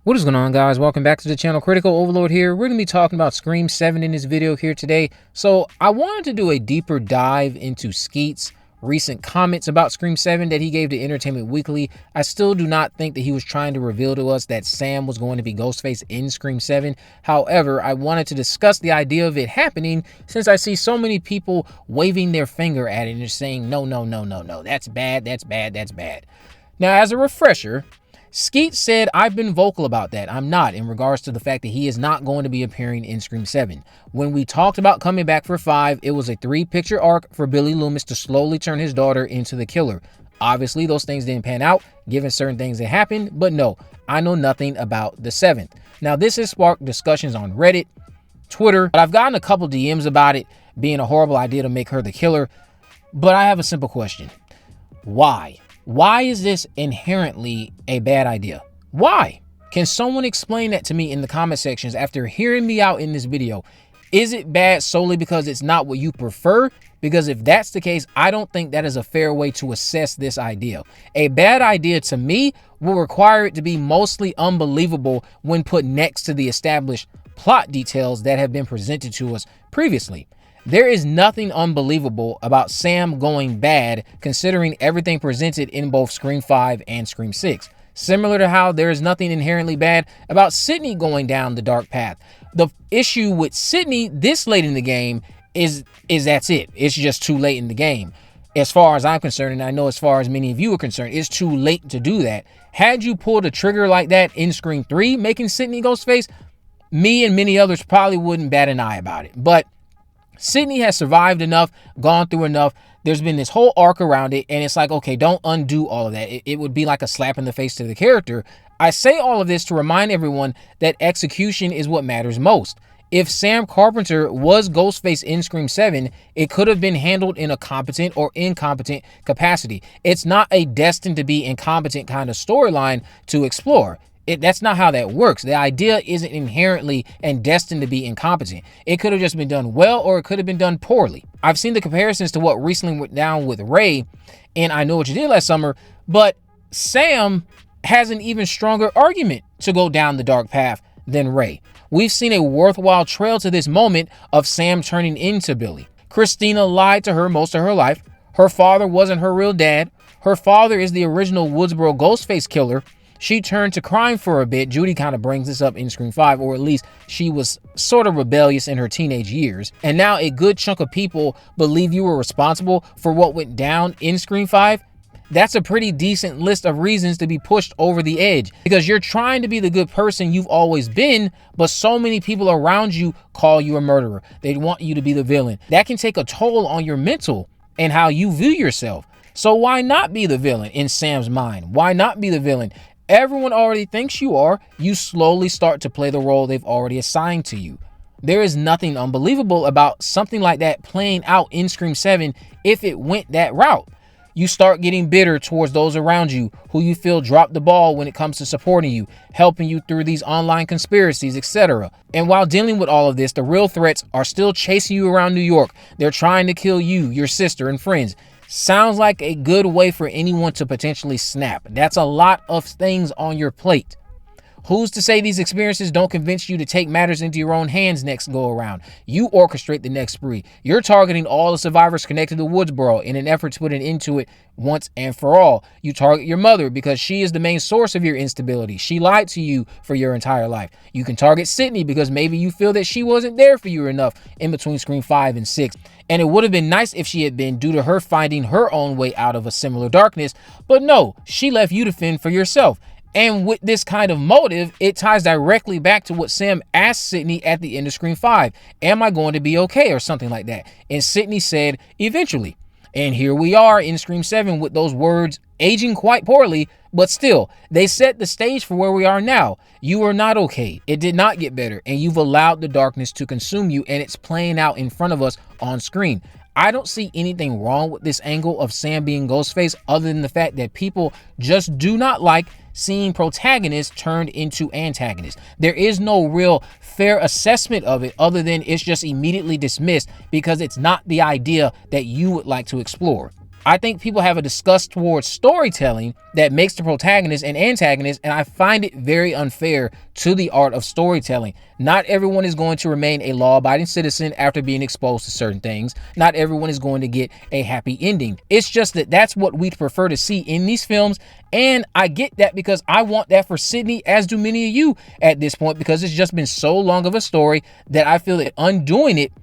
What is going on, guys? Welcome back to the channel. Critical Overlord here. We're going to be talking about Scream 7 in this video here today. So I wanted to do a deeper dive into Skeet's recent comments about Scream 7 that he gave to Entertainment Weekly. I still do not think that he was trying to reveal to us that Sam was going to be Ghostface in Scream 7. However, I wanted to discuss the idea of it happening since I see so many people waving their finger at it and just saying, no, that's bad, that's bad, that's bad. Now, as a refresher, Skeet said, I've been vocal about that. I'm not, in regards to the fact that he is not going to be appearing in Scream 7. When we talked about coming back for 5, it was a 3-picture arc for Billy Loomis to slowly turn his daughter into the killer. Obviously, those things didn't pan out, given certain things that happened, but no, I know nothing about the 7th. Now, this has sparked discussions on Reddit, Twitter, but I've gotten a couple DMs about it being a horrible idea to make her the killer, but I have a simple question. Why? Why is this inherently a bad idea? Why? Can someone explain that to me in the comment sections after hearing me out in this video? Is it bad solely because it's not what you prefer? Because if that's the case, I don't think that is a fair way to assess this idea. A bad idea to me will require it to be mostly unbelievable when put next to the established plot details that have been presented to us previously. There is nothing unbelievable about Sam going bad considering everything presented in both Scream 5 and Scream 6. Similar to how there is nothing inherently bad about Sydney going down the dark path. The issue with Sydney this late in the game is that's it. It's just too late in the game. As far as I'm concerned, and I know as far as many of you are concerned, it's too late to do that. Had you pulled a trigger like that in Scream 3, making Sydney Ghostface, me and many others probably wouldn't bat an eye about it. But Sydney has survived enough, gone through enough. There's been this whole arc around it, and it's like, okay, don't undo all of that. It would be like a slap in the face to the character. I say all of this to remind everyone that execution is what matters most. If Sam Carpenter was Ghostface in Scream 7, it could have been handled in a competent or incompetent capacity. It's not a destined to be incompetent kind of storyline to explore. That's not how that works. The idea isn't inherently and destined to be incompetent. It could have just been done well, or it could have been done poorly. I've seen the comparisons to what recently went down with Ray, and I Know What You Did Last Summer, but Sam has an even stronger argument to go down the dark path than Ray. We've seen a worthwhile trail to this moment of Sam turning into Billy. Christina lied to her most of her life. Her father wasn't her real dad. Her father is the original Woodsboro Ghostface killer. She turned to crime for a bit. Judy kind of brings this up in Scream 5, or at least she was sort of rebellious in her teenage years. And now a good chunk of people believe you were responsible for what went down in Scream 5. That's a pretty decent list of reasons to be pushed over the edge, because you're trying to be the good person you've always been, but so many people around you call you a murderer. They want you to be the villain. That can take a toll on your mental and how you view yourself. So why not be the villain in Sam's mind? Why not be the villain? Everyone already thinks you are. You slowly start to play the role they've already assigned to you. There is nothing unbelievable about something like that playing out in Scream 7 if it went that route. You start getting bitter towards those around you who you feel dropped the ball when it comes to supporting you, helping you through these online conspiracies, etc. And while dealing with all of this, the real threats are still chasing you around New York. They're trying to kill you, your sister, and friends. Sounds like a good way for anyone to potentially snap. That's a lot of things on your plate. Who's to say these experiences don't convince you to take matters into your own hands next go around? You orchestrate the next spree. You're targeting all the survivors connected to Woodsboro in an effort to put an end to it once and for all. You target your mother because she is the main source of your instability. She lied to you for your entire life. You can target Sydney because maybe you feel that she wasn't there for you enough in between Scream 5 and 6. And it would have been nice if she had been, due to her finding her own way out of a similar darkness. But no, she left you to fend for yourself. And with this kind of motive, it ties directly back to what Sam asked Sydney at the end of Scream 5. Am I going to be okay? Or something like that. And Sydney said, eventually. And here we are in Scream 7 with those words aging quite poorly, but still, they set the stage for where we are now. You are not okay. It did not get better, and you've allowed the darkness to consume you, and it's playing out in front of us on screen. I don't see anything wrong with this angle of Sam being Ghostface other than the fact that people just do not like seeing protagonists turned into antagonists. There is no real fair assessment of it other than it's just immediately dismissed because it's not the idea that you would like to explore. I think people have a disgust towards storytelling that makes the protagonist and antagonist, and I find it very unfair to the art of storytelling. Not everyone is going to remain a law-abiding citizen after being exposed to certain things. Not everyone is going to get a happy ending. It's just that that's what we'd prefer to see in these films, and I get that because I want that for Sydney, as do many of you at this point, because it's just been so long of a story that I feel that undoing it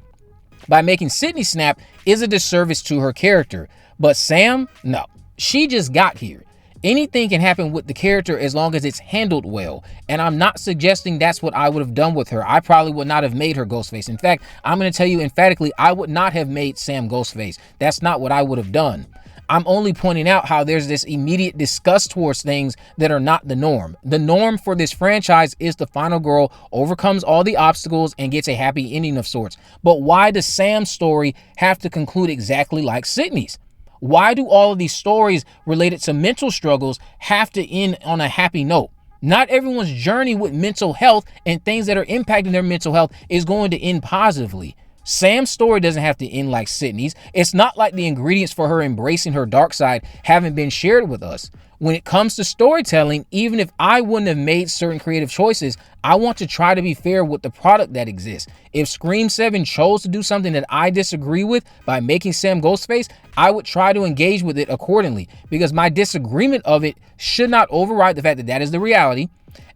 by making Sydney snap is a disservice to her character. But Sam, no, she just got here. Anything can happen with the character as long as it's handled well. And I'm not suggesting that's what I would have done with her. I probably would not have made her Ghostface. In fact, I'm going to tell you emphatically, I would not have made Sam Ghostface. That's not what I would have done. I'm only pointing out how there's this immediate disgust towards things that are not the norm. The norm for this franchise is the final girl overcomes all the obstacles and gets a happy ending of sorts. But why does Sam's story have to conclude exactly like Sydney's? Why do all of these stories related to mental struggles have to end on a happy note? Not everyone's journey with mental health and things that are impacting their mental health is going to end positively. Sam's story doesn't have to end like Sydney's. It's not like the ingredients for her embracing her dark side haven't been shared with us. When it comes to storytelling, even if I wouldn't have made certain creative choices, I want to try to be fair with the product that exists. If Scream 7 chose to do something that I disagree with by making Sam Ghostface, I would try to engage with it accordingly, because my disagreement of it should not override the fact that that is the reality.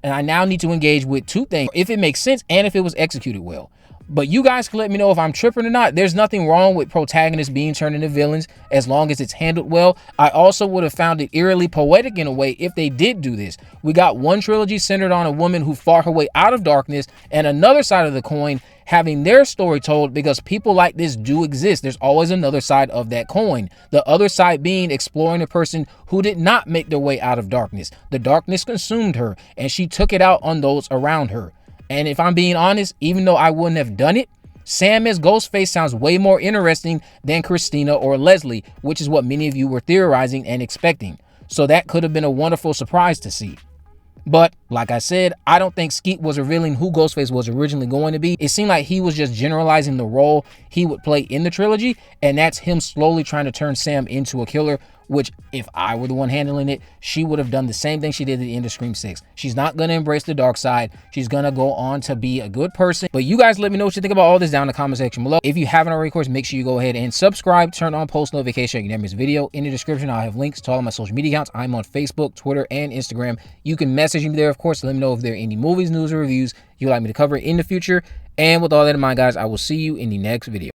And I now need to engage with two things: if it makes sense and if it was executed well. But you guys can let me know if I'm tripping or not. There's nothing wrong with protagonists being turned into villains as long as it's handled well. I also would have found it eerily poetic in a way if they did do this. We got one trilogy centered on a woman who fought her way out of darkness, and another side of the coin having their story told, because people like this do exist. There's always another side of that coin. The other side being exploring a person who did not make their way out of darkness. The darkness consumed her, and she took it out on those around her. And if I'm being honest, even though I wouldn't have done it, Sam as Ghostface sounds way more interesting than Christina or Leslie, which is what many of you were theorizing and expecting. So that could have been a wonderful surprise to see. But like I said, I don't think Skeet was revealing who Ghostface was originally going to be. It seemed like he was just generalizing the role he would play in the trilogy, and that's him slowly trying to turn Sam into a killer, which if I were the one handling it, she would have done the same thing she did at the end of Scream 6. She's not going to embrace the dark side. She's going to go on to be a good person. But you guys let me know what you think about all this down in the comment section below. If you haven't already, of course, make sure you go ahead and subscribe, turn on post notifications so you can never miss a video. In the description, I'll have links to all of my social media accounts. I'm on Facebook, Twitter, and Instagram. You can message me there, of course, to let me know if there are any movies, news, or reviews you'd like me to cover in the future. And with all that in mind, guys, I will see you in the next video.